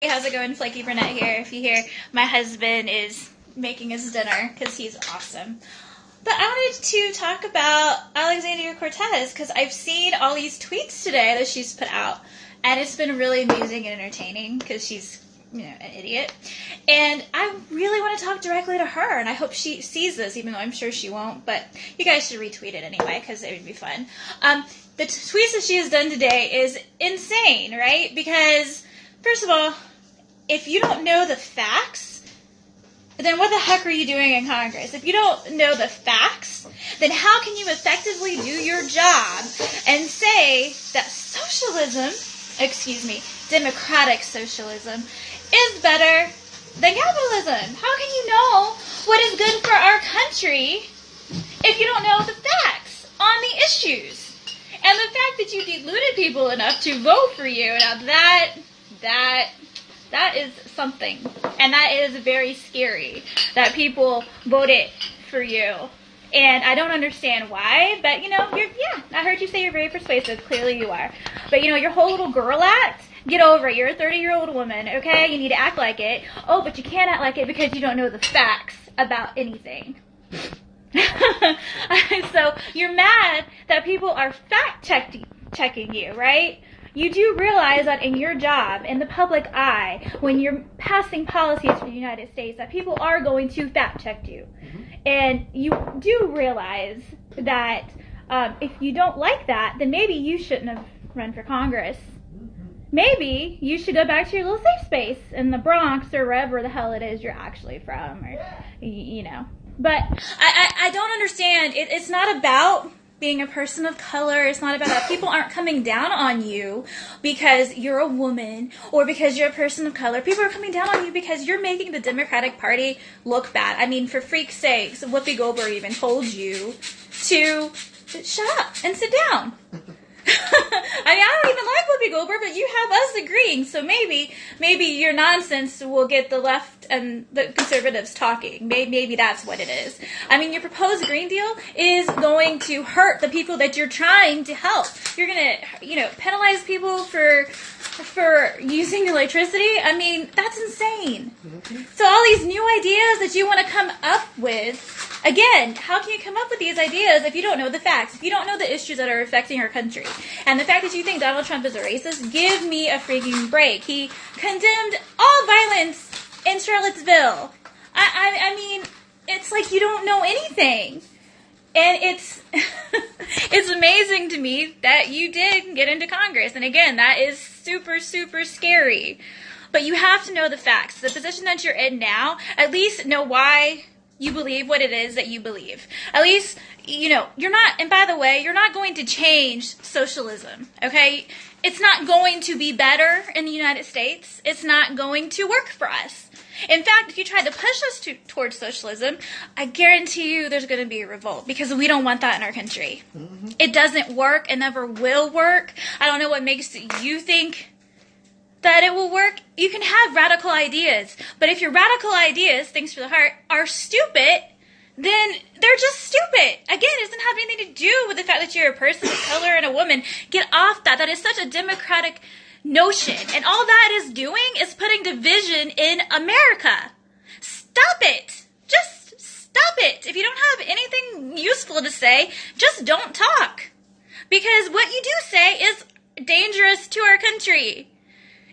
Hey, how's it going? Flaky Burnett here. If you hear, my husband is making us dinner because he's awesome. But I wanted to talk about Alexandria Cortez because I've seen all these tweets today that she's put out, and it's been really amusing and entertaining because she's, an idiot. And I really want to talk directly to her, and I hope she sees this, even though I'm sure she won't. But you guys should retweet it anyway because it would be fun. The tweets that she has done today is insane, right? Because, first of all, if you don't know the facts, then what the heck are you doing in Congress? If you don't know the facts, then how can you effectively do your job and say that democratic socialism, is better than capitalism? How can you know what is good for our country if you don't know the facts on the issues? And the fact that you deluded people enough to vote for you, now that is something. And that is very scary, that people voted for you. And I don't understand why, but I heard you say you're very persuasive. Clearly you are. But your whole little girl act, get over it. You're a 30-year-old woman, okay? You need to act like it. Oh, but you can't act like it because you don't know the facts about anything. So you're mad that people are fact-checking you, right? You do realize that in your job, in the public eye, when you're passing policies for the United States, that people are going to fact-check you. Mm-hmm. And you do realize that if you don't like that, then maybe you shouldn't have run for Congress. Mm-hmm. Maybe you should go back to your little safe space in the Bronx or wherever the hell it is you're actually from, or, But I don't understand. It's not about being a person of color. It's not about that. People aren't coming down on you because you're a woman or because you're a person of color. People are coming down on you because you're making the Democratic Party look bad. I mean, for freak's sakes, Whoopi Goldberg even told you to shut up and sit down. I don't even like Whoopi Goldberg, but you have us agreeing, so maybe your nonsense will get the left and the conservatives talking. Maybe that's what it is. I mean, your proposed Green Deal is going to hurt the people that you're trying to help. You're going to, penalize people for using electricity. I mean, that's insane. Mm-hmm. So all these new ideas that you want to come up with, again, how can you come up with these ideas if you don't know the facts, if you don't know the issues that are affecting our country? And the fact that you think Donald Trump is a racist, give me a freaking break. He condemned all violence in Charlottesville. I mean, it's like you don't know anything. And it's it's amazing to me that you did get into Congress. And again, that is super, super scary. But you have to know the facts. The position that you're in now, at least know why you believe what it is that you believe. At least, you're not, and by the way, you're not going to change socialism, okay? It's not going to be better in the United States. It's not going to work for us. In fact, if you try to push us towards socialism, I guarantee you there's going to be a revolt because we don't want that in our country. Mm-hmm. It doesn't work. It never will work. I don't know what makes you think that it will work. You can have radical ideas, but if your radical ideas, thanks for the heart, are stupid, then they're just stupid. Again, it doesn't have anything to do with the fact that you're a person of color and a woman. Get off that. That is such a democratic notion. And all that is doing is putting division in America. Stop it. Just stop it. If you don't have anything useful to say, just don't talk. Because what you do say is dangerous to our country.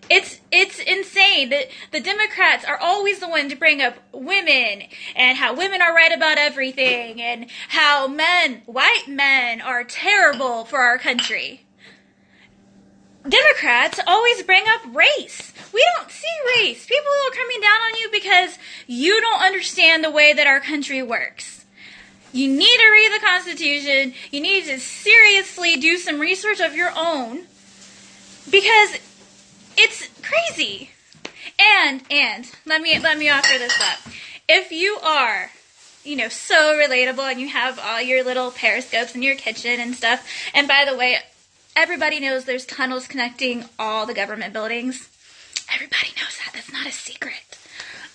It's insane that the Democrats are always the one to bring up women and how women are right about everything and how white men are terrible for our country. Democrats always bring up race. We don't see race. People are coming down on you because you don't understand the way that our country works. You need to read the Constitution. You need to seriously do some research of your own because it's crazy. And let me offer this up. If you are, so relatable and you have all your little periscopes in your kitchen and stuff, and by the way, everybody knows there's tunnels connecting all the government buildings. Everybody knows that. That's not a secret.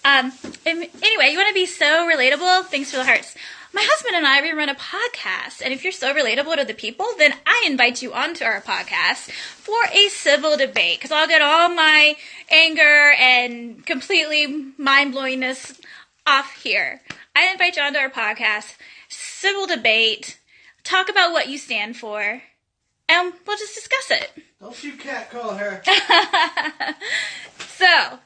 Anyway, you want to be so relatable? Thanks for the hearts. My husband and I, we run a podcast, and if you're so relatable to the people, then I I invite you onto our podcast for a civil debate, because I'll get all my anger and completely mind-blowingness off here. I invite you onto our podcast, civil debate, talk about what you stand for, and we'll just discuss it. Don't you catcall her. So,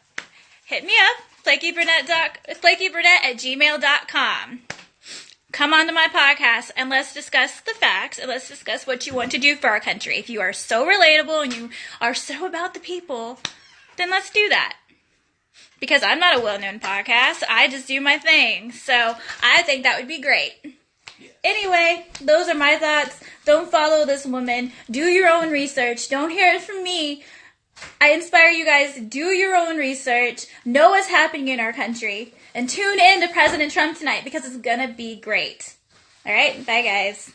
hit me up, flakyburnett@gmail.com. Come onto my podcast and let's discuss the facts and let's discuss what you want to do for our country. If you are so relatable and you are so about the people, then let's do that. Because I'm not a well-known podcast. I just do my thing. So I think that would be great. Anyway, those are my thoughts. Don't follow this woman. Do your own research. Don't hear it from me. I inspire you guys to do your own research, know what's happening in our country, and tune in to President Trump tonight because it's gonna be great. All right, bye guys.